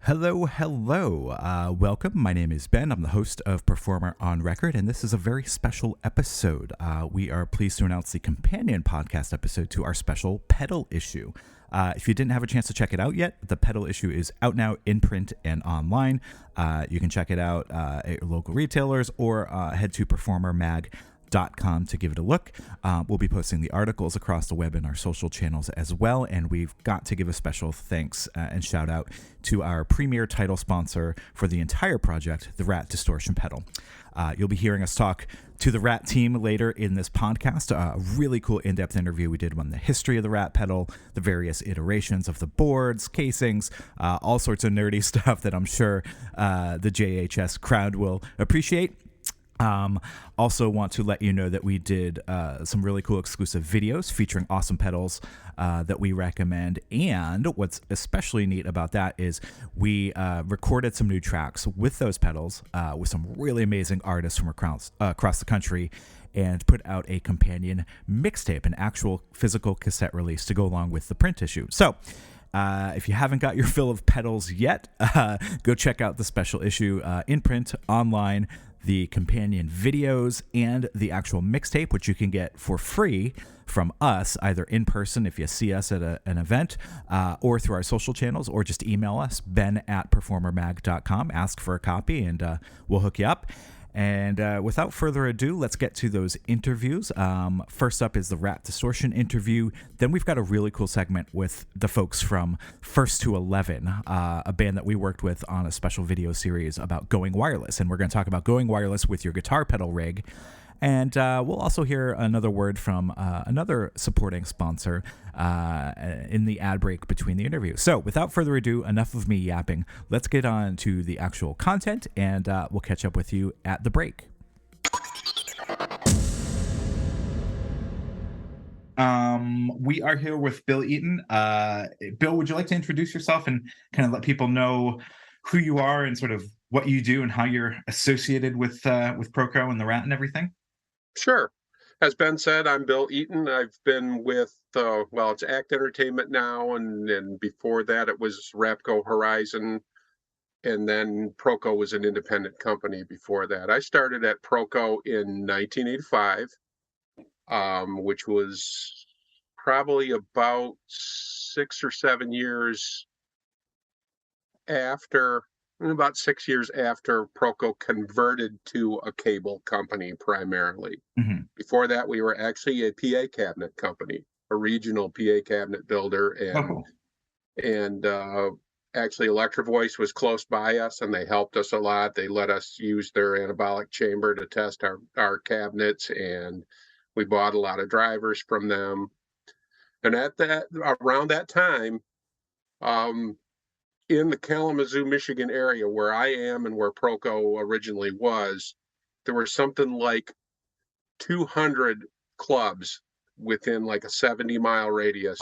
Hello, hello. Welcome. My name is Ben. I'm the host of Performer on Record, and this is a very special episode. We are pleased to announce the companion podcast episode to our special pedal issue. If you didn't have a chance to check it out yet, the pedal issue is out now in print and online. You can check it out at your local retailers or head to performermag.com to give it a look. We'll be posting the articles across the web and our social channels as well, and we've got to give a special thanks and shout out to our premier title sponsor for the entire project, the Rat Distortion Pedal. You'll be hearing us talk to the Rat team later in this podcast. A really cool in-depth interview we did on the history of the Rat pedal, the various iterations of the boards, casings, all sorts of nerdy stuff that I'm sure the JHS crowd will appreciate. Also want to let you know that we did some really cool exclusive videos featuring awesome pedals that we recommend, and what's especially neat about that is we recorded some new tracks with those pedals with some really amazing artists from across the country, and put out a companion mixtape, an actual physical cassette release to go along with the print issue. So if you haven't got your fill of pedals yet, go check out the special issue in print, online, the companion videos, and the actual mixtape, which you can get for free from us, either in person if you see us at an event, or through our social channels, or just email us, ben@performermag.com, ask for a copy, and we'll hook you up. And without further ado, let's get to those interviews. First up is the Rat Distortion interview. Then we've got a really cool segment with the folks from First to 11, a band that we worked with on a special video series about going wireless. And we're going to talk about going wireless with your guitar pedal rig. And we'll also hear another word from another supporting sponsor in the ad break between the interview. So without further ado, enough of me yapping. Let's get on to the actual content, and we'll catch up with you at the break. We are here with Bill Eaton. Bill, would you like to introduce yourself and kind of let people know who you are and sort of what you do and how you're associated with Proco and the Rat and everything? Sure. As Ben said, I'm Bill Eaton. I've been with, it's Act Entertainment now, and before that it was Rapco Horizon, and then Proco was an independent company before that. I started at Proco in 1985, which was probably about 6 or 7 years after, about 6 years after Proco converted to a cable company primarily. Mm-hmm. Before that, we were actually a PA cabinet company, a regional PA cabinet builder, and actually Electro Voice was close by us, and they helped us a lot. They let us use their anabolic chamber to test our cabinets, and we bought a lot of drivers from them. And around that time, in the Kalamazoo, Michigan area where I am and where Proco originally was, there were something like 200 clubs within like a 70-mile radius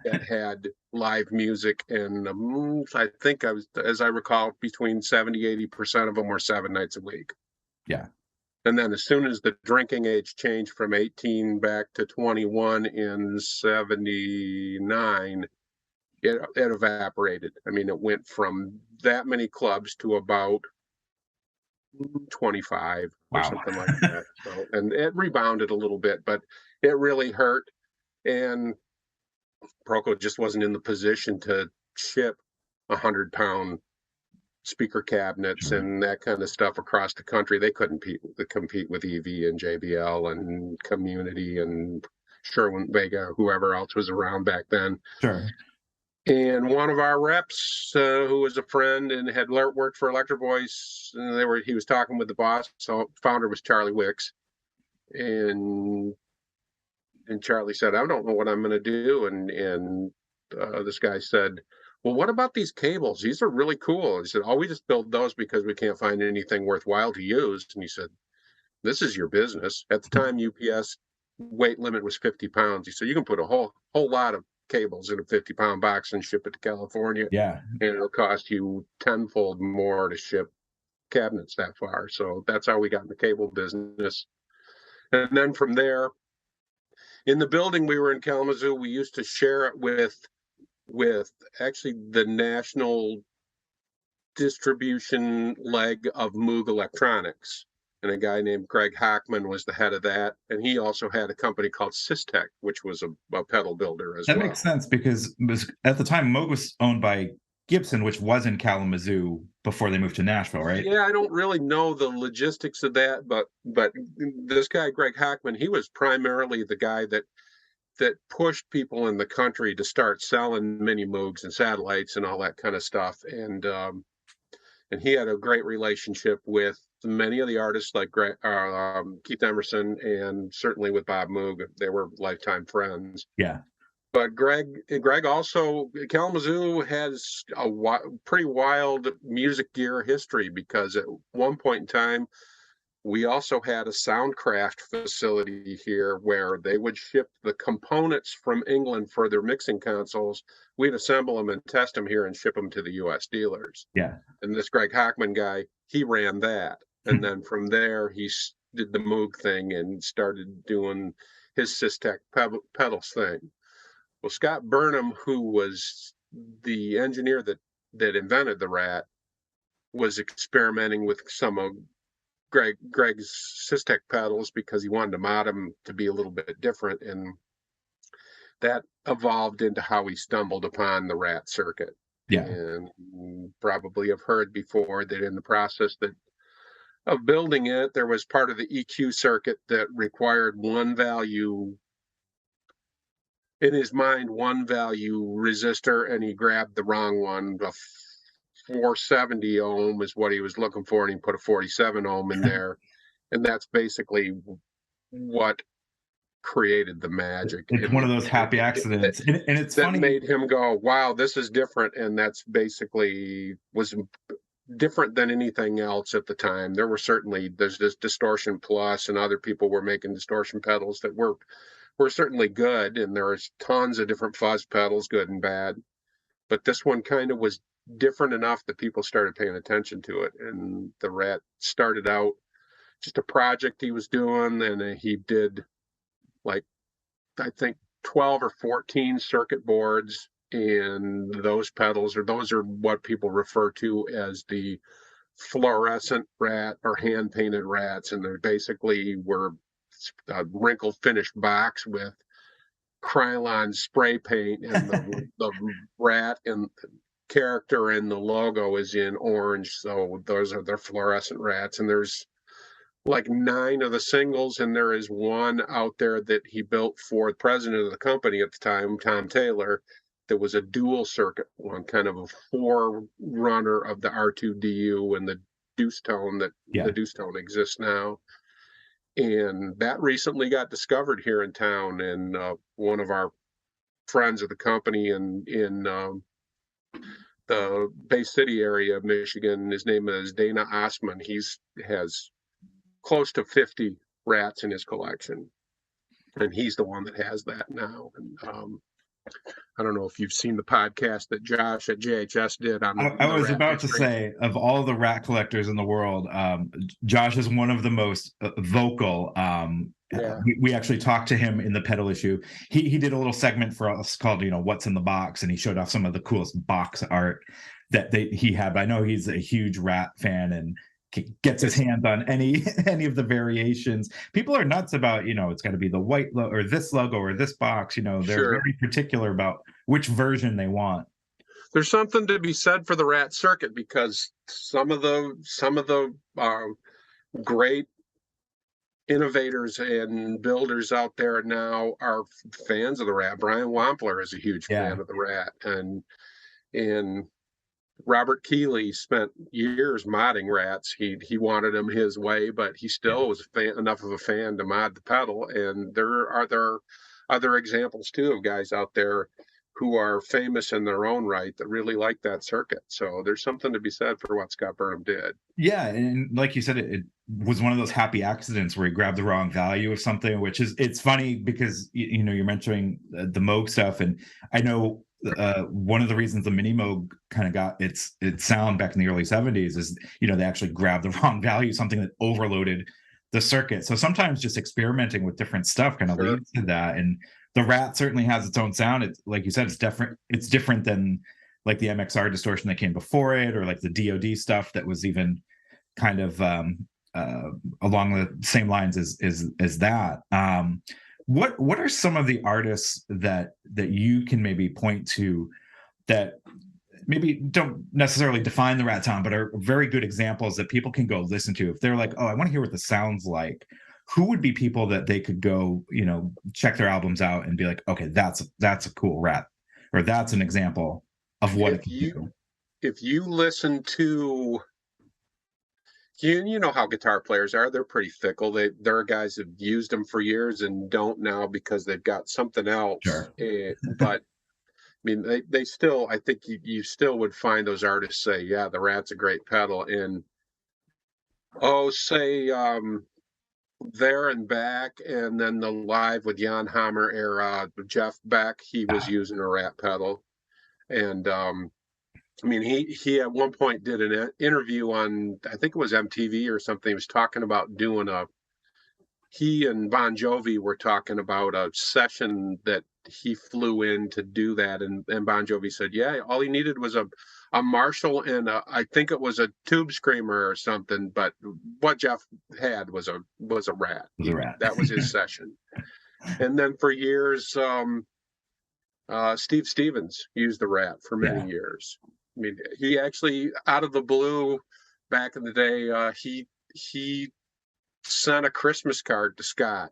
that had live music, and I think as I recall, between 70-80% of them were 7 nights a week. Yeah. And then as soon as the drinking age changed from 18 back to 21 in 79, it evaporated. I mean, it went from that many clubs to about 25 or something like that. So, and it rebounded a little bit, but it really hurt. And Proco just wasn't in the position to ship 100-pound speaker cabinets and that kind of stuff across the country. They couldn't compete with EV and JBL and Community and Sherwin Vega, whoever else was around back then. Sure. And one of our reps, who was a friend and had worked for Electro Voice, he was talking with the boss. So founder was Charlie Wicks, and Charlie said, "I don't know what I'm going to do." And this guy said, "Well, what about these cables? These are really cool." He said, "Oh, we just build those because we can't find anything worthwhile to use." And he said, "This is your business." At the time, UPS weight limit was 50 pounds. He said, "You can put a whole lot of cables in a 50-pound box and ship it to California. Yeah. And it'll cost you tenfold more to ship cabinets that far." So that's how we got in the cable business. And then from there, in the building we were in Kalamazoo, we used to share it with actually the national distribution leg of Moog Electronics. And a guy named Greg Hackman was the head of that. And he also had a company called Systech, which was a pedal builder as That well. makes sense because at the time Moog was owned by Gibson, which was in Kalamazoo before they moved to Nashville, right? Yeah, I don't really know the logistics of that, but this guy Greg Hackman, he was primarily the guy that pushed people in the country to start selling mini Moogs and satellites and all that kind of stuff. And he had a great relationship with many of the artists like Keith Emerson, and certainly with Bob Moog. They were lifetime friends. Yeah. But Greg also, Kalamazoo has a pretty wild music gear history, because at one point in time, we also had a Soundcraft facility here where they would ship the components from England for their mixing consoles. We'd assemble them and test them here and ship them to the U.S. dealers. Yeah. And this Greg Hackman guy, he ran that. And then from there, he did the Moog thing and started doing his Systech pedals thing. Well, Scott Burnham, who was the engineer that invented the Rat, was experimenting with some of Greg's Systech pedals because he wanted to mod them to be a little bit different, and that evolved into how he stumbled upon the Rat circuit. Yeah. And probably have heard before that in the process of building it, there was part of the EQ circuit that required one value, in his mind, one value resistor, and he grabbed the wrong one. The 470 ohm is what he was looking for, and he put a 47 ohm in there. And that's basically what created the magic. It's one of those happy accidents. And it's that funny. Made him go, wow, this is different. And that's basically was different than anything else at the time. There's this Distortion Plus, and other people were making distortion pedals that were certainly good. And there's tons of different fuzz pedals, good and bad. But this one kind of was different enough that people started paying attention to it. And the Rat started out just a project he was doing, and he did, like, I think 12 or 14 circuit boards, and those are what people refer to as the fluorescent Rat or hand painted Rats. And they basically were a wrinkle finished box with Krylon spray paint, and the Rat and character and the logo is in orange. So those are their fluorescent Rats. And there's like 9 of the singles, and there is one out there that he built for the president of the company at the time, Tom Taylor, that was a dual circuit one, kind of a forerunner of the R2DU and the Deuce Tone the Deuce Tone exists now. And that recently got discovered here in town, and one of our friends of the company in the Bay City area of Michigan, his name is Dana Osman. Has close to 50 Rats in his collection, and he's the one that has that now. And I don't know if you've seen the podcast that Josh at JHS did on I was about to say, of all the Rat collectors in the world, Josh is one of the most vocal. We actually talked to him in the pedal issue. He did a little segment for us called, What's in the Box, and he showed off some of the coolest box art that he had. But I know he's a huge Rat fan and gets his hands on any of the variations. People are nuts about, it's got to be the white or this logo or this box. They're very particular about which version they want. There's something to be said for the Rat circuit, because some of the great innovators and builders out there now are fans of the Rat. Brian Wampler is a huge fan of the Rat, and Robert Keeley spent years modding Rats. He wanted them his way, but he still was enough of a fan to mod the pedal. And there are other examples too of guys out there who are famous in their own right that really like that circuit. So there's something to be said for what Scott Burnham did. Yeah, and like you said, it was one of those happy accidents where he grabbed the wrong value of something, which it's funny because you're mentioning the Moog stuff, and I know one of the reasons the Mini Moog kind of got its sound back in the early 70s is they actually grabbed the wrong value, something that overloaded the circuit. So sometimes just experimenting with different stuff kind of leads to that. And the Rat certainly has its own sound. It's like you said, it's different than like the MXR distortion that came before it, or like the DoD stuff that was even kind of along the same lines as that. What are some of the artists that you can maybe point to that maybe don't necessarily define the Rat Town, but are very good examples that people can go listen to if they're like, oh, I want to hear what this sounds like? Who would be people that they could go, check their albums out and be like, okay, that's a cool Rat, or that's an example of what it can do? If you listen to, you know how guitar players are, they're pretty fickle. There are guys who've used them for years and don't now because they've got something else. Sure. But I mean, they still, I think you still would find those artists say, yeah, the Rat's a great pedal. And say There and Back, and then the Live with Jan Hammer era, Jeff Beck, he was using a Rat pedal. And I mean, he at one point did an interview on, I think it was MTV or something. He was talking about doing he and Bon Jovi were talking about a session that he flew in to do that. And Bon Jovi said, yeah, all he needed was a Marshall and I think it was a Tube Screamer or something. But what Jeff had was a Rat. That was his session. And then for years, Steve Stevens used the Rat for many years. I mean, he actually, out of the blue, back in the day, he sent a Christmas card to Scott,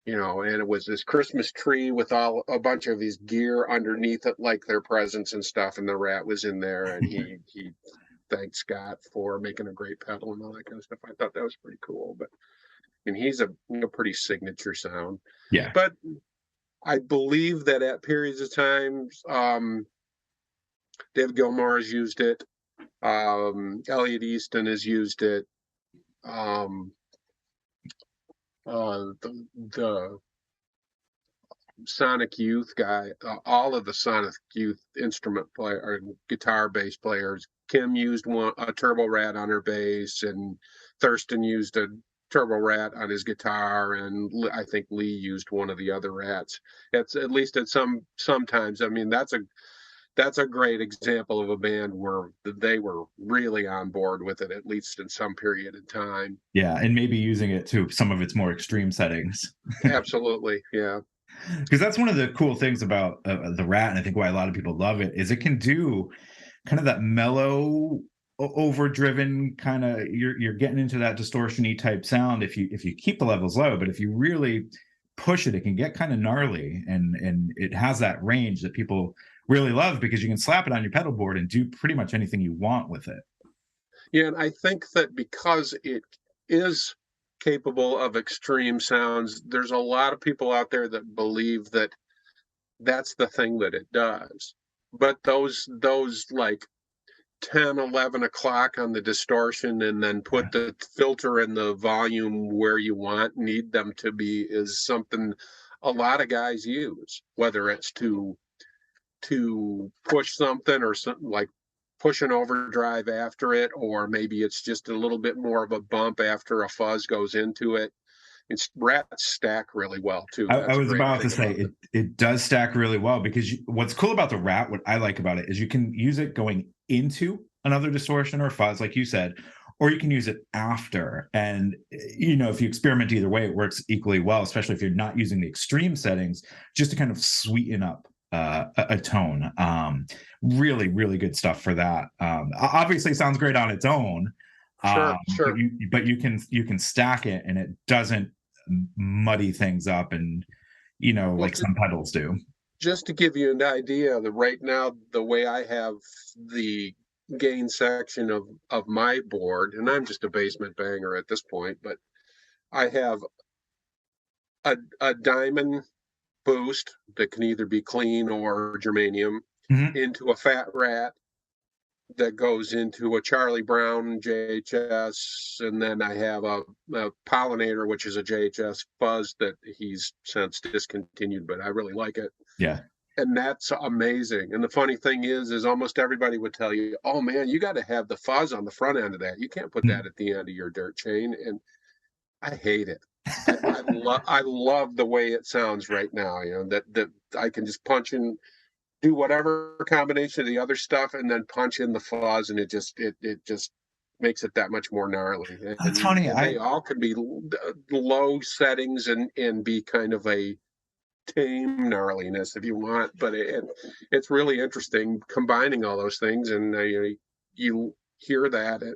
and it was this Christmas tree with a bunch of his gear underneath it, like their presents and stuff, and the Rat was in there, and he thanked Scott for making a great pedal and all that kind of stuff. I thought that was pretty cool, but he's a pretty signature sound. Yeah. But I believe that at periods of times, David Gilmour has used it. Elliot Easton has used it. The Sonic Youth guy, all of the Sonic Youth instrument player or guitar bass players. Kim used a Turbo Rat on her bass, and Thurston used a Turbo Rat on his guitar, and I think Lee used one of the other Rats. It's at least at sometimes. I mean, that's a great example of a band where they were really on board with it, at least in some period of time. Yeah, and maybe using it to some of its more extreme settings. Absolutely, yeah. Because that's one of the cool things about the Rat, and I think why a lot of people love it, is it can do kind of that mellow, overdriven kind of, you're getting into that distortion-y type sound if you keep the levels low, but if you really push it, it can get kind of gnarly, and it has that range that people really love because you can slap it on your pedal board and do pretty much anything you want with it. Yeah, and I think that because it is capable of extreme sounds, there's a lot of people out there that believe that that's the thing that it does. But those like 10, 11 o'clock on the distortion and then put the filter and the volume where you need them to be is something a lot of guys use, whether it's to push something or something like push an overdrive after it, or maybe it's just a little bit more of a bump after a fuzz goes into it. Rats stack really well too. I was about to say it does stack really well because what's cool about the Rat, what I like about it, is you can use it going into another distortion or fuzz, like you said, or you can use it after. And if you experiment either way, it works equally well, especially if you're not using the extreme settings, just to kind of sweeten up a tone. Really, really good stuff for that. Obviously, it sounds great on its own. Sure. But you can stack it, and it doesn't muddy things up, and like some pedals do. Just to give you an idea, right now the way I have the gain section of my board, and I'm just a basement banger at this point, but I have a diamond boost that can either be clean or germanium into a Fat Rat that goes into a Charlie Brown JHS, and then I have a Pollinator, which is a JHS fuzz that he's since discontinued, but I really like it. Yeah. And that's amazing. And the funny thing is almost everybody would tell you, oh man, you got to have the fuzz on the front end of that. You can't put that at the end of your dirt chain. And I hate it. I love the way it sounds right now, that I can just punch in do whatever combination of the other stuff and then punch in the fuzz, and it just makes it that much more gnarly. That's funny. And they all can be low settings and be kind of a tame gnarliness if you want, but it's really interesting combining all those things. And you hear that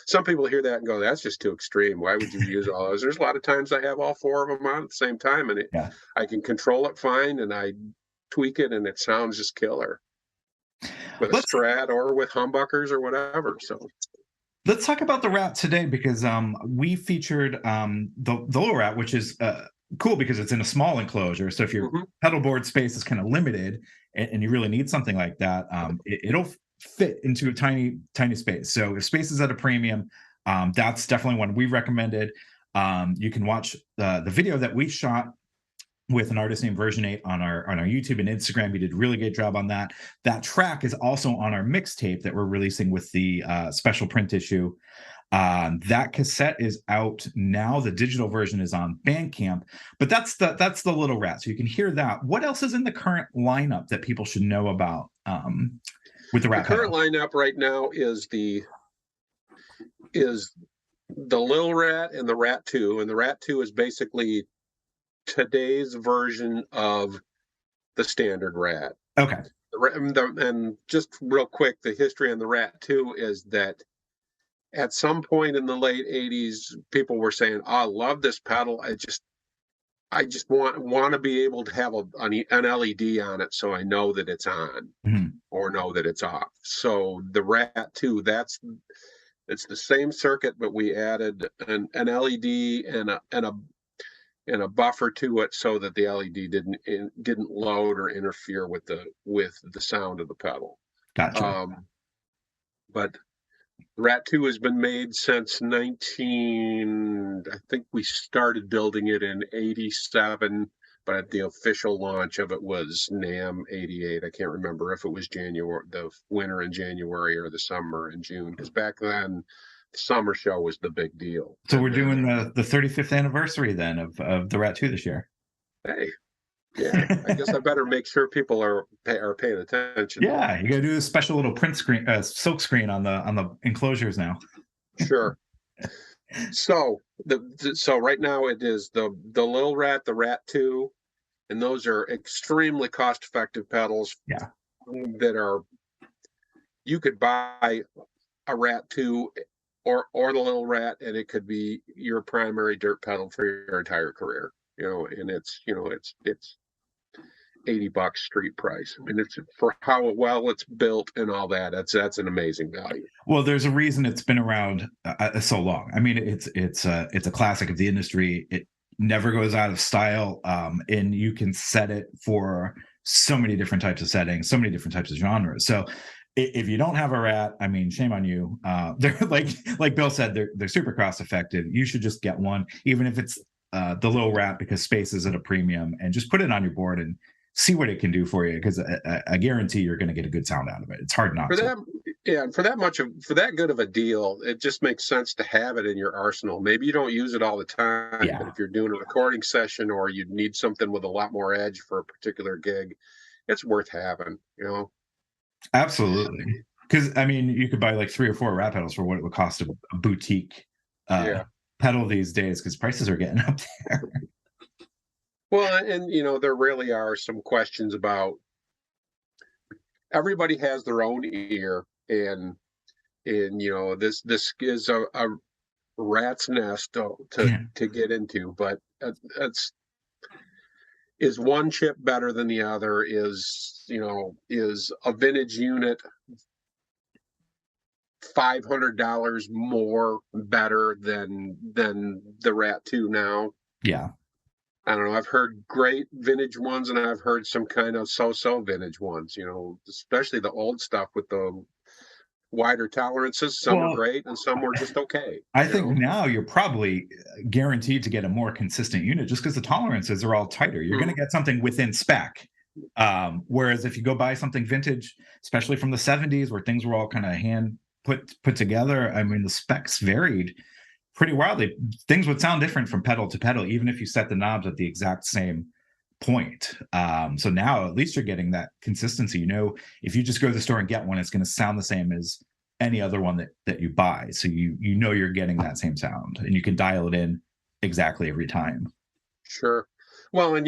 some people hear that and go, that's just too extreme, why would you use all those? There's a lot of times I have all four of them on at the same time, and Yeah. I can control it fine, and I tweak it and it sounds just killer with a Strat or with humbuckers or whatever. So let's talk about the Rat today, because we featured the little Rat, which is cool because it's in a small enclosure. So if your pedal board space is kind of limited and you really need something like that, it'll fit into a tiny space. So if space is at a premium, that's definitely one we recommended. You can watch the video that we shot with an artist named Version 8 on our YouTube and Instagram. We did a really good job on that. That track is also on our mixtape that we're releasing with the special print issue. That cassette is out now. The digital version is on Bandcamp, but that's the little Rat. So you can hear that. What else is in the current lineup that people should know about with the Rat? The current lineup right now is the Lil Rat and the Rat 2, and the Rat 2 is basically today's version of the standard Rat. Okay. And just real quick, the history on the Rat 2 is that at some point in the late 80s, people were saying, oh, I love this pedal. I just want to be able to have an LED on it so I know that it's on or know that it's off. So the Rat 2, it's the same circuit, but we added an LED and a buffer to it so that the LED didn't load or interfere with the sound of the pedal. Gotcha. But Rat 2 has been made since I think we started building it in 87, but the official launch of it was NAMM 88. I can't remember if it was January, the winter in January, or the summer in June, because back then the summer show was the big deal. So we're doing the 35th anniversary then of the Rat 2 this year. Hey, yeah, I guess I better make sure people are paying attention. Yeah, you got to do a special little print screen, silk screen on the enclosures now. Sure. So right now it is the Lil Rat, the Rat 2, and those are extremely cost-effective pedals. Yeah. That you could buy a Rat 2 or the Little Rat, and it could be your primary dirt pedal for your entire career. And it's $80 street price. I mean, it's for how well it's built and all that. That's an amazing value. Well, there's a reason it's been around so long. I mean, it's a classic of the industry. It never goes out of style, and you can set it for so many different types of settings, so many different types of genres. So if you don't have a Rat, I mean, shame on you. They're like Bill said, they're super cost effective. You should just get one, even if it's the Little Rat, because space is at a premium, and just put it on your board and see what it can do for you, because I guarantee you're going to get a good sound out of it. It's hard not to. For that good of a deal, it just makes sense to have it in your arsenal. Maybe you don't use it all the time, but if you're doing a recording session or you need something with a lot more edge for a particular gig, it's worth having. Absolutely, because I mean, you could buy like 3 or 4 Rat pedals for what it would cost a boutique pedal these days, because prices are getting up there. Well, and there really are some questions about, everybody has their own ear, and this is a rat's nest to get into, but is one chip better than the other? Is a vintage unit $500 more better than the Rat 2 now? Yeah. I don't know. I've heard great vintage ones, and I've heard some kind of so-so vintage ones, especially the old stuff with the wider tolerances. Some are great and some were just okay. I think now you're probably guaranteed to get a more consistent unit just because the tolerances are all tighter. You're going to get something within spec. Whereas if you go buy something vintage, especially from the 70s where things were all kind of hand put together, I mean, the specs varied pretty wildly. Things would sound different from pedal to pedal, even if you set the knobs at the exact same point. So now at least you're getting that consistency. If you just go to the store and get one, it's going to sound the same as any other one that you buy. So you're getting that same sound, and you can dial it in exactly every time. Sure. Well, and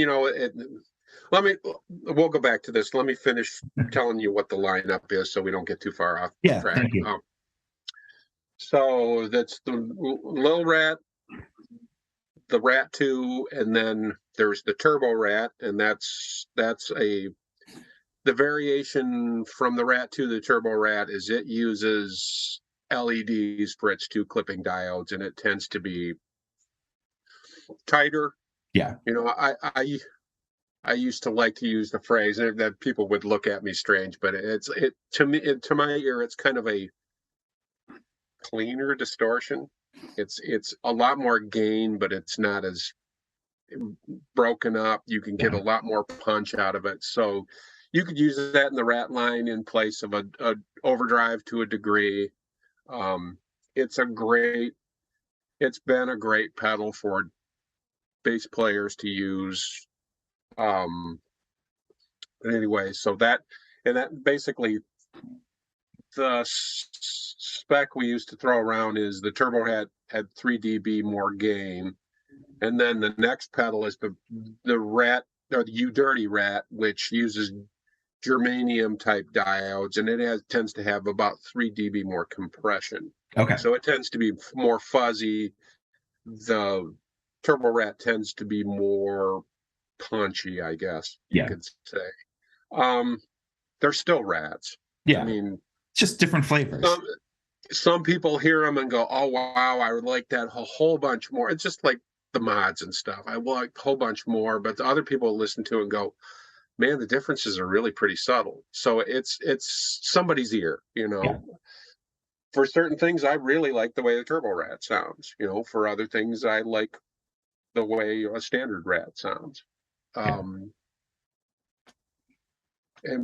we'll go back to this. Let me finish telling you what the lineup is so we don't get too far off track. Thank you. So that's the Lil Rat, the Rat 2, and then there's the Turbo Rat, and that's the variation from the Rat 2 to the Turbo Rat is it uses LEDs for its 2 clipping diodes, and it tends to be tighter. Yeah. I used to like to use the phrase that people would look at me strange, but to my ear, it's kind of a cleaner distortion. It's a lot more gain, but it's not as broken up. You can get a lot more punch out of it. So you could use that in the Rat line in place of a overdrive to a degree. It's been a great pedal for bass players to use. Anyway, so that basically the spec we used to throw around is the Turbo had 3 dB more gain, and then the next pedal is the Rat, or the You Dirty Rat, which uses germanium type diodes, and it tends to have about 3 dB more compression. Okay. So it tends to be more fuzzy. The Turbo Rat tends to be more punchy, I guess you could say. They're still rats. Yeah. I mean, just different flavors. Some people hear them and go, "Oh wow, I would like that a whole bunch more." It's just like the mods and stuff. I would like a whole bunch more, but the other people listen to it and go, "Man, the differences are really pretty subtle." So it's somebody's ear. For certain things, I really like the way the Turbo Rat sounds. For other things, I like the way a standard Rat sounds. And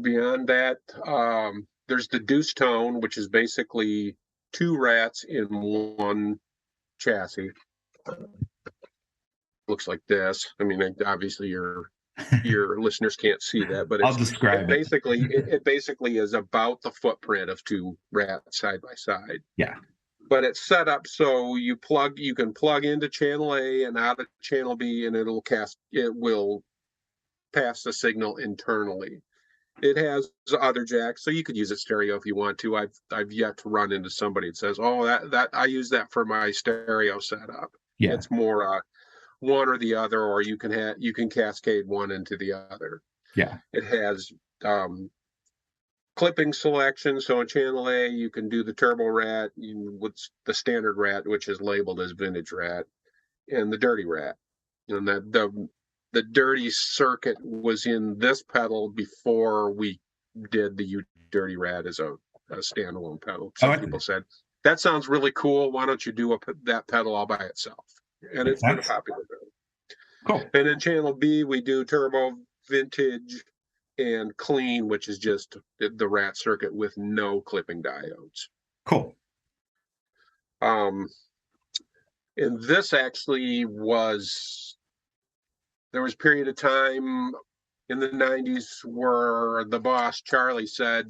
beyond that, there's the Deuce Tone, which is basically 2 rats in one chassis. Looks like this. I mean, obviously your listeners can't see that, but I'll describe it. It basically is about the footprint of 2 rats side by side. Yeah. But it's set up so you can plug into channel A and out of channel B, and it will pass the signal internally. It has other jacks, so you could use it stereo if you want to. I've yet to run into somebody that says, "Oh, that I use that for my stereo setup." Yeah. It's more one or the other, or you can cascade one into the other. Yeah. It has clipping selection. So in channel A, you can do the Turbo Rat with the standard Rat, which is labeled as Vintage Rat, and the Dirty Rat. And the dirty circuit was in this pedal before we did the You Dirty Rat as a standalone pedal. Some people said, "That sounds really cool. Why don't you do that pedal all by itself?" And it's been a popular pedal. Cool. And in channel B, we do Turbo, Vintage, and Clean, which is just the Rat circuit with no clipping diodes. Cool. And this actually there was a period of time in the 90s where the boss, Charlie, said,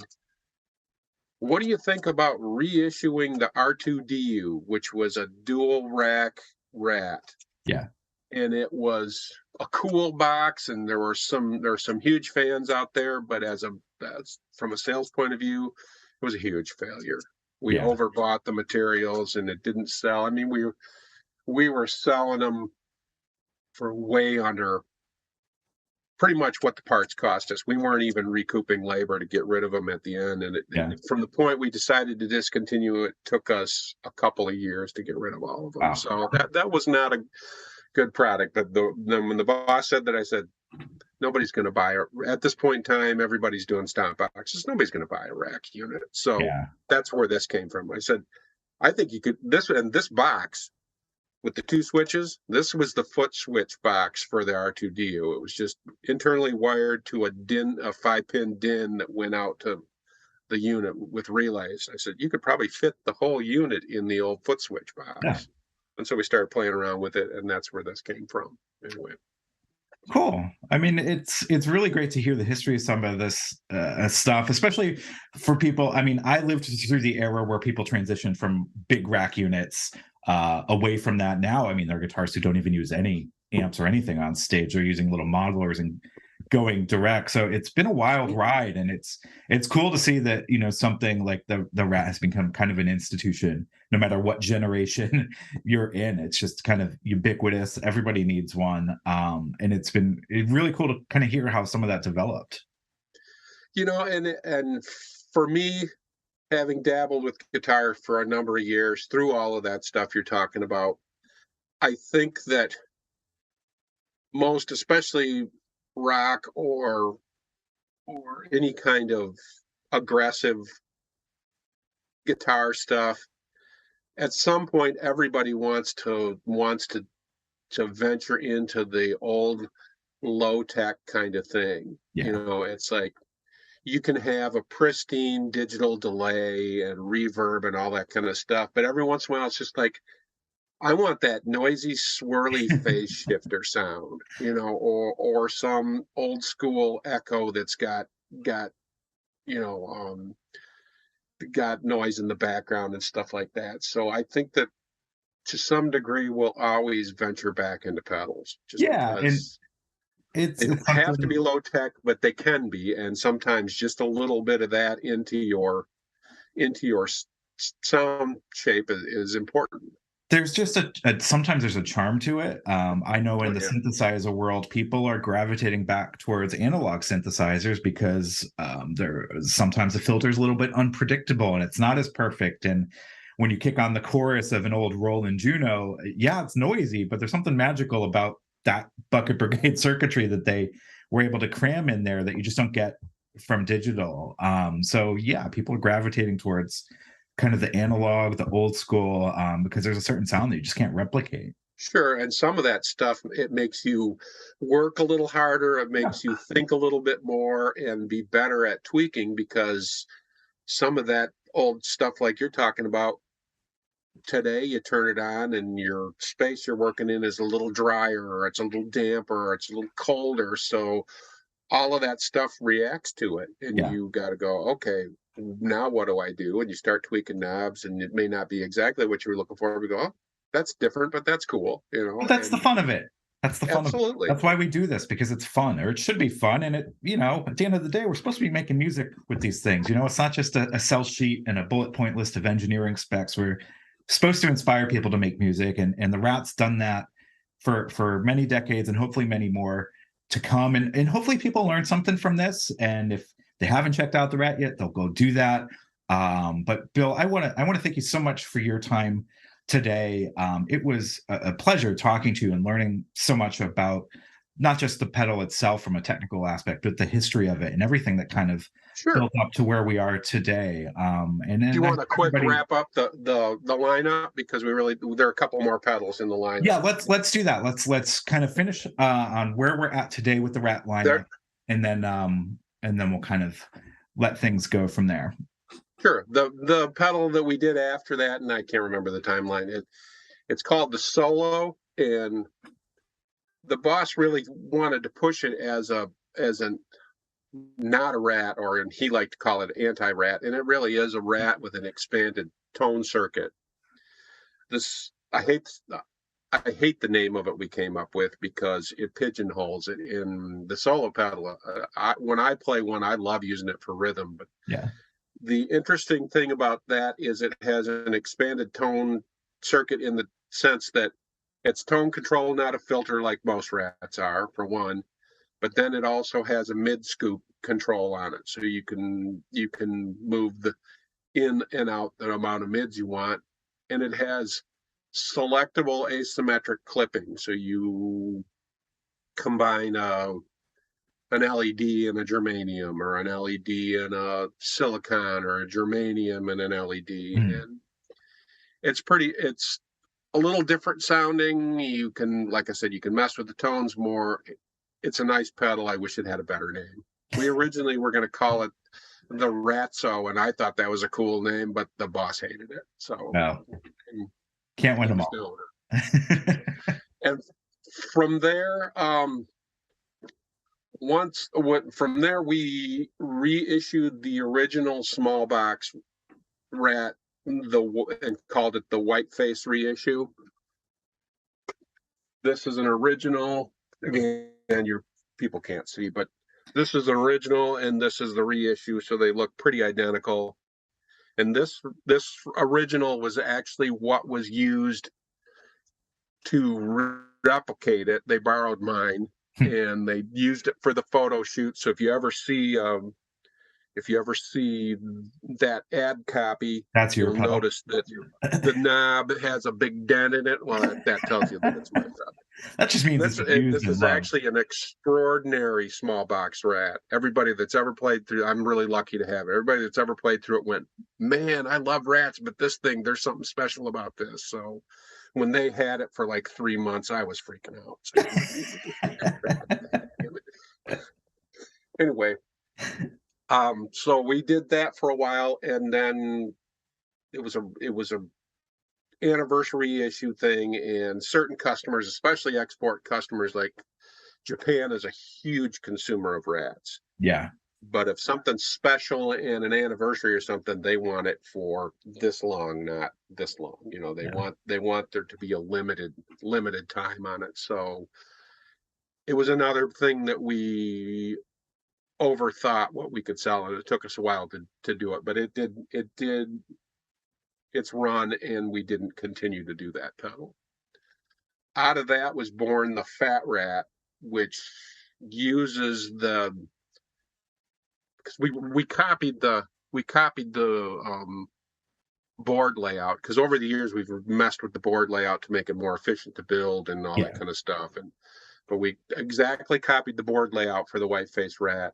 "What do you think about reissuing the R2DU, which was a dual rack Rat?" Yeah. And it was a cool box, and there were some huge fans out there, but from a sales point of view, it was a huge failure. We overbought the materials and it didn't sell. I mean, we were selling them for way under pretty much what the parts cost us. We weren't even recouping labor to get rid of them at the end. And from the point we decided to discontinue, it took us a couple of years to get rid of all of them. Wow. So that was not a good product. But then when the boss said that, I said, nobody's going to buy it. At this point in time, everybody's doing stomp boxes. Nobody's going to buy a rack unit. So that's where this came from. I said, I think you could, this box, with the 2 switches, this was the foot switch box for the R2DU. It was just internally wired to a 5-pin DIN that went out to the unit with relays. I said, you could probably fit the whole unit in the old foot switch box. Yeah. And so we started playing around with it, and that's where this came from. Anyway. Cool. I mean, it's really great to hear the history of some of this stuff, especially for people. I mean, I lived through the era where people transitioned from big rack units away from that. Now, I mean, there are guitarists who don't even use any amps or anything on stage. They're using little modelers and going direct. So it's been a wild ride, and it's cool to see that, you know, something like the Rat has become kind of an institution, no matter what generation you're in. It's just kind of ubiquitous. Everybody needs one. And it's been really cool to kind of hear how some of that developed. You know, and for me, having dabbled with guitar for a number of years through all of that stuff you're talking about, I think that most, especially rock or any kind of aggressive guitar stuff, at some point everybody wants to venture into the old low tech kind of thing. You Yeah. know, it's like you can have a pristine digital delay and reverb and all that kind of stuff, but every once in a while it's just like, I want that noisy, swirly phase shifter sound, you know, or some old school echo that's got you know got noise in the background and stuff like that. So I think that to some degree we'll always venture back into pedals just Yeah. And because they it's don't have to something. be low tech, but they can be, and sometimes just a little bit of that into your sound shape is important. There's just sometimes there's a charm to it. I know in Oh the yeah, synthesizer world, people are gravitating back towards analog synthesizers because they're sometimes the filter is a little bit unpredictable and it's not as perfect. And when you kick on the chorus of an old Roland Juno, yeah, it's noisy, but there's something magical about that bucket brigade circuitry that they were able to cram in there that you just don't get from digital. So yeah, people are gravitating towards kind of the analog, the old school, because there's a certain sound that you just can't replicate. sure. And some of that stuff, it makes you work a little harder. It Yeah. makes you think a little bit more and be better at tweaking, because some of that old stuff like you're talking about today, you turn it on and your space you're working in is a little drier, or it's a little damper, or it's a little colder. So all of that stuff reacts to it, and Yeah. you got to go, okay, now what do I do? And you start tweaking knobs, and it may not be exactly what you were looking for. We go, oh, that's different, but that's cool, you But know. that's the And fun of it. That's the fun of it. absolutely, That's why we do this, because it's fun, or it should be fun. And it, you know, at the end of the day, we're supposed to be making music with these things. You know, it's not just a sell sheet and a bullet point list of engineering specs. We're supposed to inspire people to make music, and the Rat's done that for many decades, and hopefully many more to come. And hopefully people learn something from this. And if they haven't checked out the Rat yet, they'll go do that. But Bill, I want to thank you so much for your time today. It was a pleasure talking to you and learning so much about not just the pedal itself from a technical aspect, but the history of it and everything that kind of sure. built up to where we are today. And Do you then want a quick everybody, wrap up the lineup, because there are a couple more pedals in the yeah, lineup. let's do that. Let's kind of finish on where we're at today with the Rat lineup, There, and then we'll kind of let things go from there. sure. The pedal that we did after that, and I can't remember the timeline. It's called the Solo, and the boss really wanted to push it as an not a rat, or and he liked to call it anti-rat, and it really is a rat with an expanded tone circuit. This I hate the name of it we came up with, because it pigeonholes it in the solo pedal. When I play one, I love using it for rhythm, but Yeah. the interesting thing about that is it has an expanded tone circuit, in the sense that it's tone control, not a filter like most rats are, for one. But then it also has a mid scoop control on it, so you can move the in and out the amount of mids you want, and it has selectable asymmetric clipping, so you combine an LED and a germanium, or an LED and a silicon, or a germanium and an LED, Mm. and it's a little different sounding. You can, like I said, you can mess with the tones more. It's a nice pedal. I wish it had a better name. We originally were going to call it the Ratso, and I thought that was a cool name, but the boss hated it. So Well, and can't win he them was all. the owner. And from there, From there, we reissued the original small box rat, and called it the white face reissue. This is an original. Again, your people can't see, but this is an original and this is the reissue, so they look pretty identical. And this original was actually what was used to replicate it. They borrowed mine and they used it for the photo shoot. So if you ever see that ad copy, That's your you'll pedal. notice that the knob has a big dent in it. Well, that tells you that it's my pedal. That just means This used is actually an extraordinary small box rat. Everybody that's ever played through, I'm really lucky to have it. Everybody that's ever played through it went, man, I love rats, but this thing, there's something special about this. So when they had it for like 3 months, I was freaking out. So, anyway, so we did that for a while, and then it was a anniversary issue thing, and certain customers, especially export customers, like Japan is a huge consumer of rats. Yeah. But if something's special and an anniversary or something, they want it for this long, not this long. You know, they want there to be a limited time on it. So it was another thing that we overthought what we could sell, and it took us a while to do it, but it did its run, and we didn't continue to do that pedal. Out of that was born the Fat Rat, which uses because we copied the board layout, because over the years we've messed with the board layout to make it more efficient to build and all that kind of stuff, but we exactly copied the board layout for the white face rat.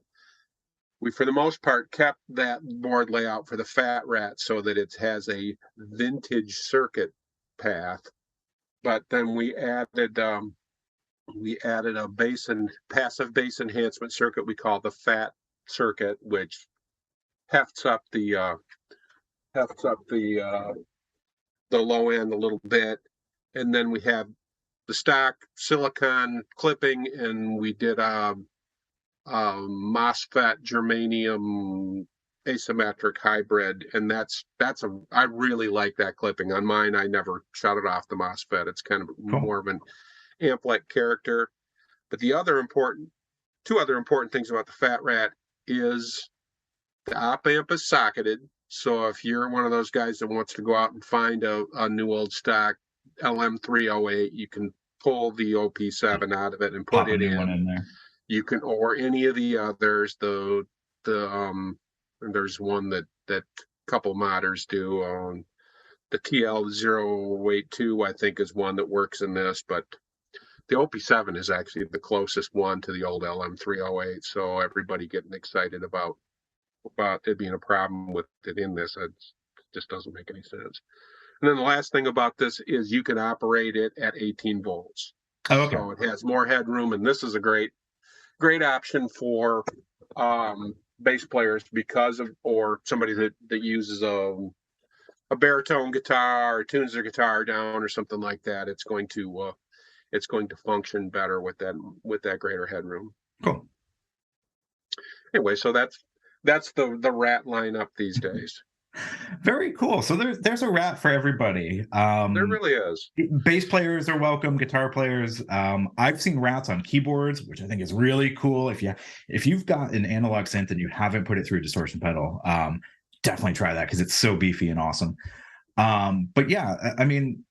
We, for the most part, kept that board layout for the Fat Rat so that it has a vintage circuit path, but then we added a passive bass enhancement circuit we call the Fat circuit, which hefts up the low end a little bit, and then we have the stock silicon clipping, and we did MOSFET germanium asymmetric hybrid, and I really like that clipping. On mine, I never shut it off the MOSFET. It's kind of more of an amp-like character. But two other important things about the Fat Rat is the op amp is socketed. So if you're one of those guys that wants to go out and find a new old stock LM308, you can pull the OP7 out of it and put it in there. You can, or any of the others. There's one that a couple modders do. The TL082, I think, is one that works in this, but the OP7 is actually the closest one to the old LM308. So everybody getting excited about it being a problem with it in this, it just doesn't make any sense. And then the last thing about this is you can operate it at 18 volts. Oh, okay. So it has more headroom, and this is a great option for bass players or somebody that uses a baritone guitar or tunes their guitar down or something like that. It's going to function better with that greater headroom. Cool. Anyway, so that's the rat lineup these days. Very cool. So there's a rat for everybody. There really is. Bass players are welcome. Guitar players. I've seen rats on keyboards, which I think is really cool. If you've got an analog synth and you haven't put it through a distortion pedal, definitely try that because it's so beefy and awesome. But yeah, I mean,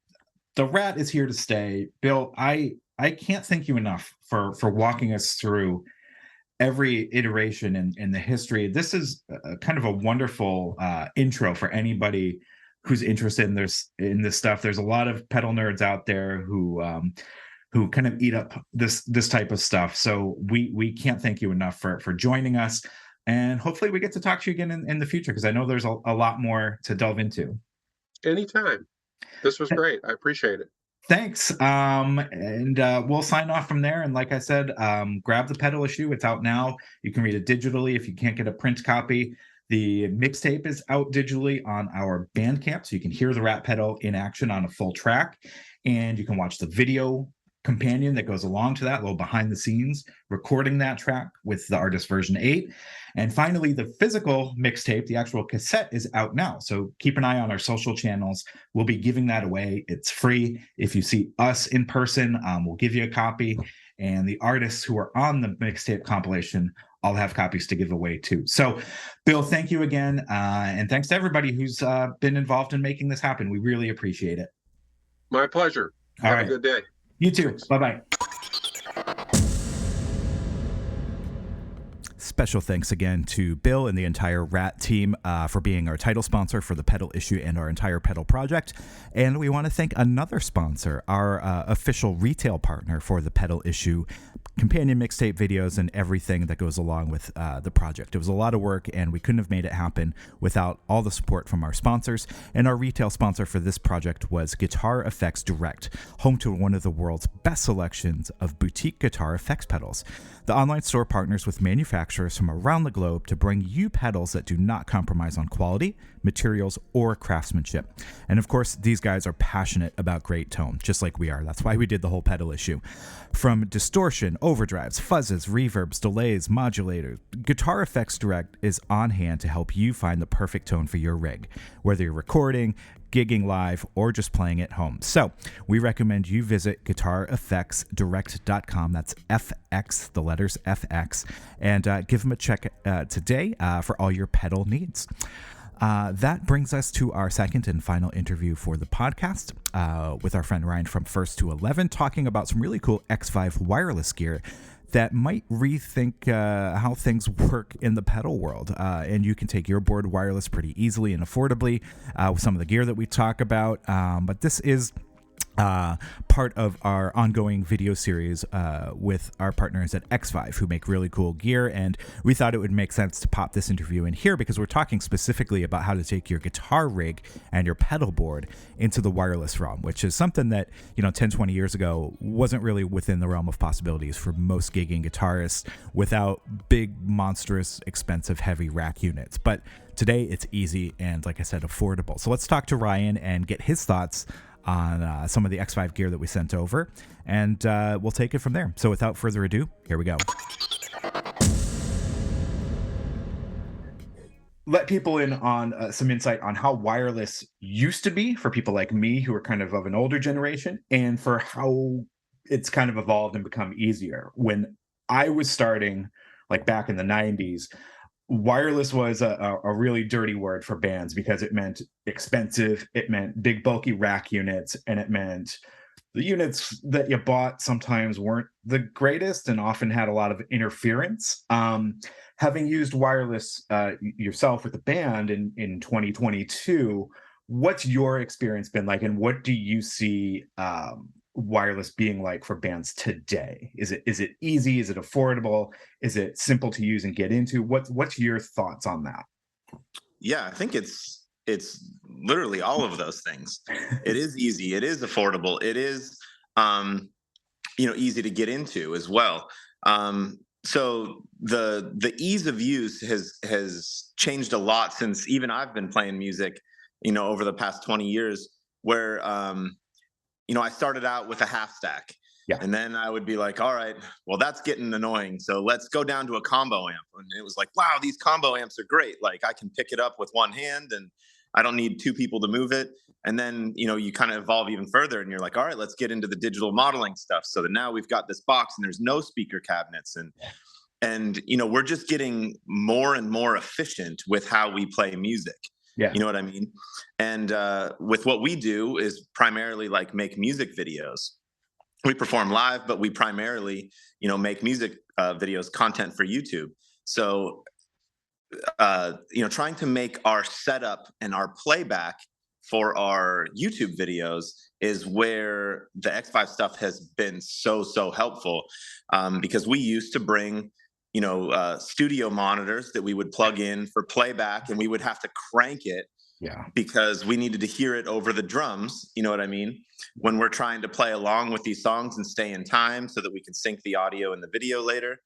the rat is here to stay. Bill, I can't thank you enough for walking us through every iteration in the history. This is kind of a wonderful intro for anybody who's interested in this stuff. There's a lot of pedal nerds out there who kind of eat up this type of stuff. So we can't thank you enough for joining us, and hopefully we get to talk to you again in the future, because I know there's a lot more to delve into. Anytime. This was great. I appreciate it. Thanks. And we'll sign off from there. And like I said, grab the pedal issue. It's out now. You can read it digitally if you can't get a print copy. The mixtape is out digitally on our Bandcamp, so you can hear the rat pedal in action on a full track. And you can watch the video companion that goes along to that, a little behind the scenes, recording that track with the artist version 8. And finally, the physical mixtape, the actual cassette, is out now. So keep an eye on our social channels. We'll be giving that away. It's free. If you see us in person, we'll give you a copy. And the artists who are on the mixtape compilation, I'll have copies to give away too. So, Bill, thank you again. And thanks to everybody who's been involved in making this happen. We really appreciate it. My pleasure. All Have right. a good day. You too. Bye-bye. Special thanks again to Bill and the entire RAT team for being our title sponsor for the pedal issue and our entire pedal project. And we want to thank another sponsor, our official retail partner for the pedal issue, companion mixtape videos, and everything that goes along with the project. It was a lot of work, and we couldn't have made it happen without all the support from our sponsors. And our retail sponsor for this project was Guitar Effects Direct, home to one of the world's best selections of boutique guitar effects pedals. The online store partners with manufacturers from around the globe to bring you pedals that do not compromise on quality, materials, or craftsmanship. And of course, these guys are passionate about great tone, just like we are. That's why we did the whole pedal issue. From distortion, overdrives, fuzzes, reverbs, delays, modulators, Guitar Effects Direct is on hand to help you find the perfect tone for your rig, whether you're recording, gigging live, or just playing at home. So we recommend you visit guitareffectsdirect.com. That's FX, the letters FX, and give them a check today for all your pedal needs. That brings us to our second and final interview for the podcast with our friend Ryan from First to 11, talking about some really cool Xvive wireless gear that might rethink how things work in the pedal world. And you can take your board wireless pretty easily and affordably with some of the gear that we talk about. But this is part of our ongoing video series with our partners at Xvive, who make really cool gear, and we thought it would make sense to pop this interview in here because we're talking specifically about how to take your guitar rig and your pedal board into the wireless realm, which is something that 10-20 years ago wasn't really within the realm of possibilities for most gigging guitarists without big, monstrous, expensive, heavy rack units. But today it's easy and, like I said, affordable. So let's talk to Ryan and get his thoughts on some of the Xvive gear that we sent over, and we'll take it from there. So without further ado, here we go. Let people in on some insight on how wireless used to be for people like me who are kind of an older generation, and for how it's kind of evolved and become easier. When I was starting, like back in the 90s, wireless was a really dirty word for bands because it meant expensive, it meant big bulky rack units, and it meant the units that you bought sometimes weren't the greatest and often had a lot of interference. Having used wireless yourself with the band in 2022, what's your experience been like, and what do you see wireless being like for bands today? Is it easy? Is it affordable? Is it simple to use and get into? What's your thoughts on that? Yeah, I think it's literally all of those things. It is easy. It is affordable. It is, easy to get into as well. So the ease of use has changed a lot since even I've been playing music, over the past 20 years, where I started out with a half stack. Yeah. And then I would be like, all right, well, that's getting annoying. So let's go down to a combo amp. And it was like, wow, these combo amps are great. Like I can pick it up with one hand and I don't need two people to move it. And then, you kind of evolve even further and you're like, all right, let's get into the digital modeling stuff. So that now we've got this box and there's no speaker cabinets. And we're just getting more and more efficient with how we play music. Yeah. You know what I mean? And with what we do is primarily like make music videos. We perform live, but we primarily, make music videos, content for YouTube. So, trying to make our setup and our playback for our YouTube videos is where the Xvive stuff has been so helpful, because we used to bring studio monitors that we would plug in for playback, and we would have to crank it because we needed to hear it over the drums. You know what I mean? When we're trying to play along with these songs and stay in time so that we can sync the audio and the video later.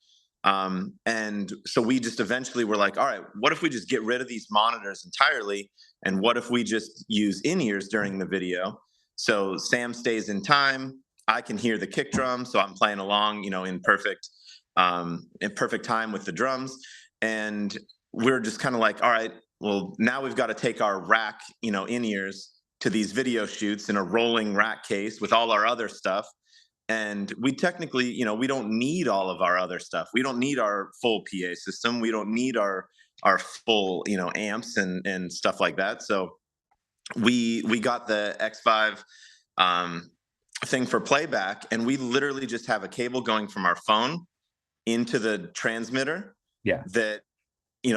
And so we just eventually were like, all right, what if we just get rid of these monitors entirely? And what if we just use in-ears during the video? So Sam stays in time, I can hear the kick drum, so I'm playing along, in perfect time with the drums. And we're just kind of like, all right, well, now we've got to take our rack, in-ears to these video shoots in a rolling rack case with all our other stuff. And we technically, we don't need all of our other stuff. We don't need our full PA system. We don't need our full, amps and stuff like that. So we got the Xvive thing for playback, and we literally just have a cable going from our phone into the transmitter that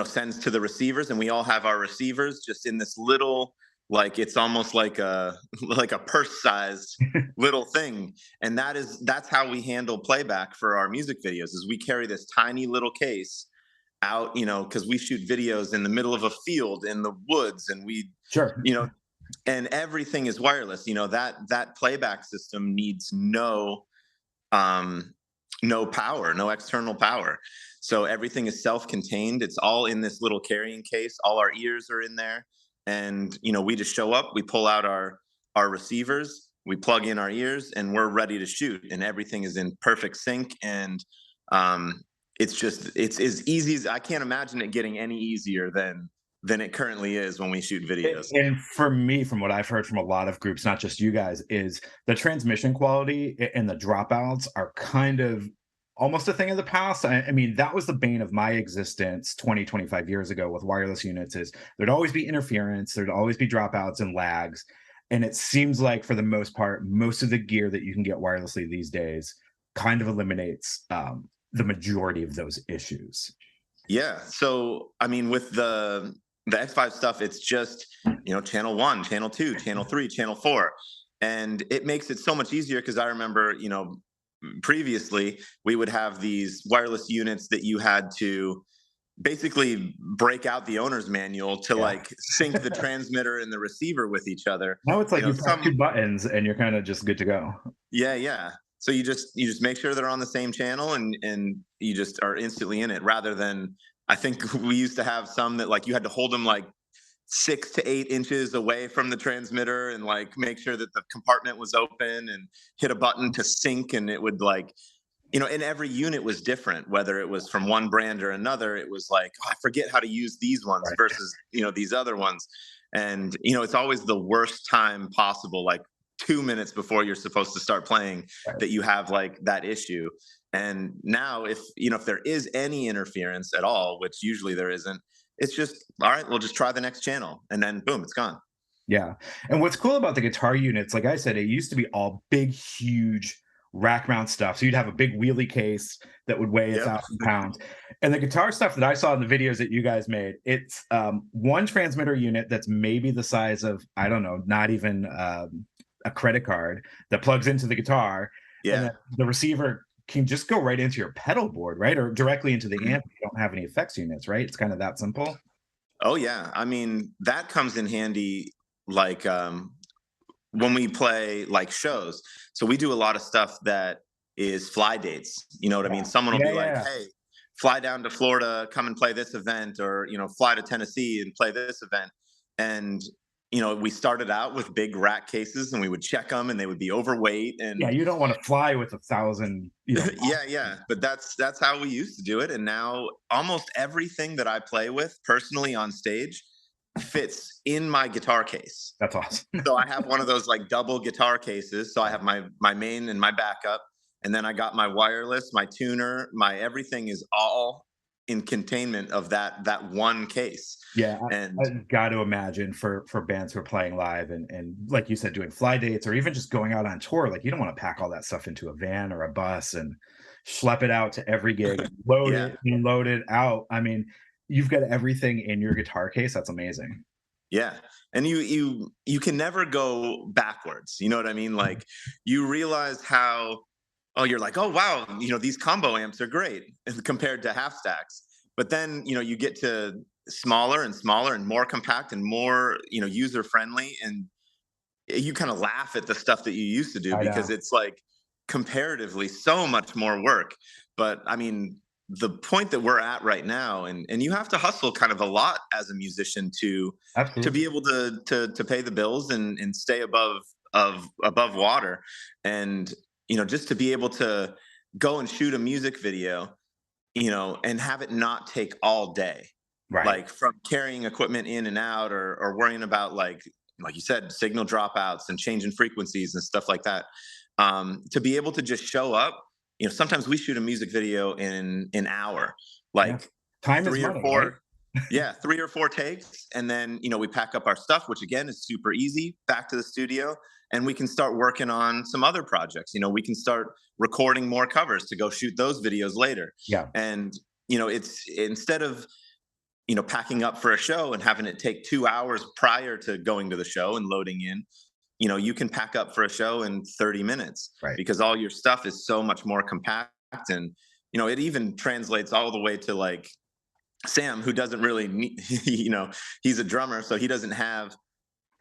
sends to the receivers, and we all have our receivers just in this little, like, it's almost like a purse sized little thing. And that's how we handle playback for our music videos, is we carry this tiny little case out, because we shoot videos in the middle of a field in the woods, and and everything is wireless. That playback system needs no power, no external power. So everything is self-contained. It's all in this little carrying case. All our ears are in there. And, we just show up, we pull out our receivers, we plug in our ears, and we're ready to shoot. And everything is in perfect sync. And it's as easy as, I can't imagine it getting any easier than it currently is when we shoot videos. And for me, from what I've heard from a lot of groups, not just you guys, is the transmission quality and the dropouts are kind of almost a thing of the past. I mean, that was the bane of my existence 25 years ago with wireless units. Is there'd always be interference, there'd always be dropouts and lags. And it seems like, for the most part, most of the gear that you can get wirelessly these days kind of eliminates the majority of those issues. Yeah. So, I mean, with the Xvive stuff, it's just, channel 1, channel 2, channel 3, channel 4. And it makes it so much easier, because I remember, previously we would have these wireless units that you had to basically break out the owner's manual to like sync the transmitter and the receiver with each other. Now it's like you press 2 buttons and you're kind of just good to go. Yeah. So you just make sure they're on the same channel, and you just are instantly in it, rather than, I think we used to have some that, like, you had to hold them like 6 to 8 inches away from the transmitter and like make sure that the compartment was open, and hit a button to sync, and it would, like, and every unit was different, whether it was from one brand or another. It was like, I forget how to use these ones versus, these other ones. And, it's always the worst time possible, like 2 minutes before you're supposed to start playing, that you have like that issue. And now, if there is any interference at all, which usually there isn't, it's just, all right, we'll just try the next channel, and then boom, it's gone. Yeah. And what's cool about the guitar units, like I said, it used to be all big, huge rack mount stuff. So you'd have a big wheelie case that would weigh 1,000 pounds. And the guitar stuff that I saw in the videos that you guys made, it's one transmitter unit that's maybe the size of, I don't know, not even a credit card, that plugs into the guitar. Yeah. And the receiver can just go right into your pedal board, right? Or directly into the amp. You don't have any effects units, right? It's kind of that simple. Oh yeah. I mean, that comes in handy, like, when we play like shows. So we do a lot of stuff that is fly dates. You know what I mean? Someone will be like, hey, fly down to Florida, come and play this event, or, fly to Tennessee and play this event. And, we started out with big rack cases, and we would check them, and they would be overweight. And you don't want to fly with 1,000. Yeah. But that's how we used to do it. And now almost everything that I play with personally on stage fits in my guitar case. That's awesome. So I have one of those like double guitar cases. So I have my main and my backup, and then I got my wireless, my tuner, my everything is all in containment of that one case. Yeah. And I've got to imagine for bands who are playing live and like you said, doing fly dates, or even just going out on tour, like, you don't want to pack all that stuff into a van or a bus and schlep it out to every gig, load it and load it out. I mean, you've got everything in your guitar case. That's amazing. Yeah. And you can never go backwards. You know what I mean? Like, you realize how, you're like, oh, wow, these combo amps are great compared to half stacks. But then, you get to smaller and smaller and more compact and more, user friendly. And you kind of laugh at the stuff that you used to do, because it's like comparatively so much more work. But I mean, the point that we're at right now, and you have to hustle kind of a lot as a musician to be able to pay the bills and stay above water. And just to be able to go and shoot a music video, and have it not take all day. Right. Like from carrying equipment in and out, or worrying about like you said, signal dropouts and changing frequencies and stuff like that. To be able to just show up, sometimes we shoot a music video in an hour, like time is 3 or money, 4. right? Yeah, 3 or 4 takes, and then we pack up our stuff, which again is super easy, back to the studio, and we can start working on some other projects. We can start recording more covers to go shoot those videos later. Yeah. And it's instead of packing up for a show and having it take 2 hours prior to going to the show and loading in, you can pack up for a show in 30 minutes, right? Because all your stuff is so much more compact. And it even translates all the way to like Sam, who doesn't really need, he's a drummer, so he doesn't have,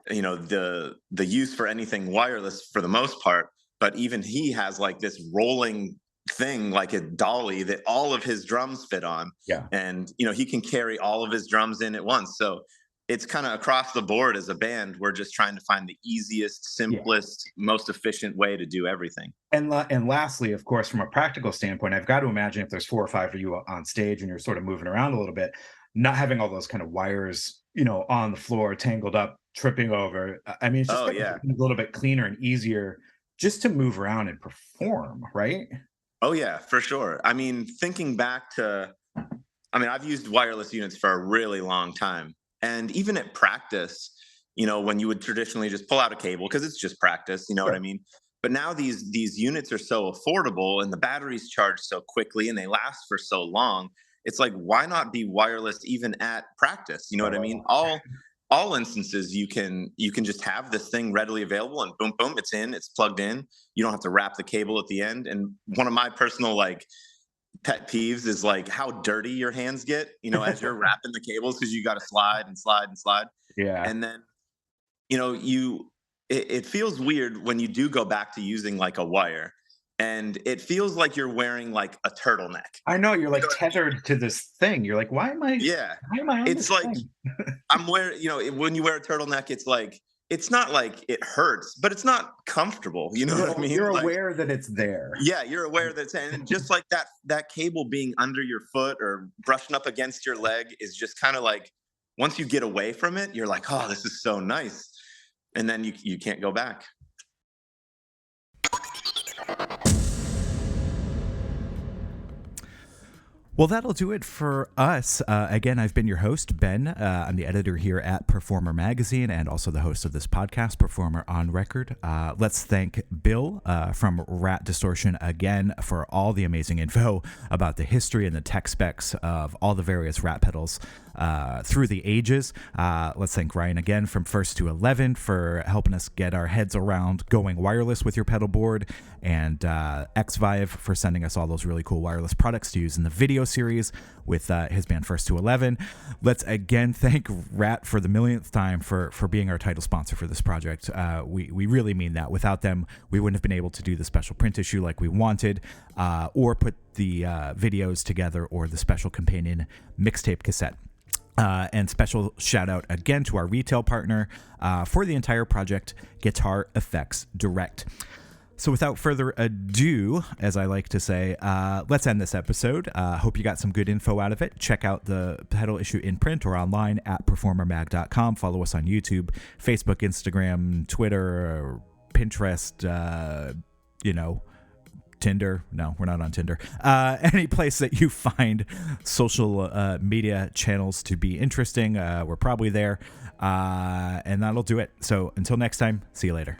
the use for anything wireless for the most part. But even he has like this rolling thing, like a dolly that all of his drums fit on. Yeah. And, he can carry all of his drums in at once. So it's kind of across the board as a band. We're just trying to find the easiest, simplest, most efficient way to do everything. And lastly, of course, from a practical standpoint, I've got to imagine if there's 4 or 5 of you on stage and you're sort of moving around a little bit, not having all those kind of wires, on the floor, tangled up, tripping over. I mean, it's just a little bit cleaner and easier just to move around and perform, right? Oh, yeah, for sure. I mean, thinking back to, I've used wireless units for a really long time. And even at practice, when you would traditionally just pull out a cable because it's just practice, Sure. what I mean? But now these units are so affordable and the batteries charge so quickly and they last for so long. It's like, why not be wireless even at practice? You know what I mean? All instances you can just have this thing readily available and boom, boom, it's plugged in. You don't have to wrap the cable at the end. And one of my personal like pet peeves is like how dirty your hands get, as you're wrapping the cables, because you got to slide and slide and slide. Yeah. And then, it feels weird when you do go back to using like a wire, and it feels like you're wearing like a turtleneck. I know, you're like tethered to this thing. You're like, why am I on It's this like thing? I'm wearing, when you wear a turtleneck, it's like, it's not like it hurts, but it's not comfortable. You know what I mean? You're like, aware that it's there. Yeah, you're aware that it's, and just like that cable being under your foot or brushing up against your leg is just kind of like, once you get away from it, you're like, oh, this is so nice. And then you can't go back. Well, that'll do it for us. Again, I've been your host, Ben. I'm the editor here at Performer Magazine and also the host of this podcast, Performer on Record. Let's thank Bill from Rat Distortion again for all the amazing info about the history and the tech specs of all the various rat pedals through the ages. Let's thank Ryan again from First to 11 for helping us get our heads around going wireless with your pedal board, and Xvive for sending us all those really cool wireless products to use in the video series with his band First to 11. Let's again thank Rat for the millionth time for being our title sponsor for this project. We really mean that. Without them, we wouldn't have been able to do the special print issue like we wanted, or put the videos together, or the special companion mixtape cassette. And special shout out again to our retail partner for the entire project, Guitar Effects Direct. So without further ado, as I like to say, let's end this episode. Hope you got some good info out of it. Check out the pedal issue in print or online at performermag.com. Follow us on YouTube, Facebook, Instagram, Twitter, Pinterest, Tinder. No, we're not on Tinder. Any place that you find social media channels to be interesting, we're probably there. And that'll do it. So until next time, see you later.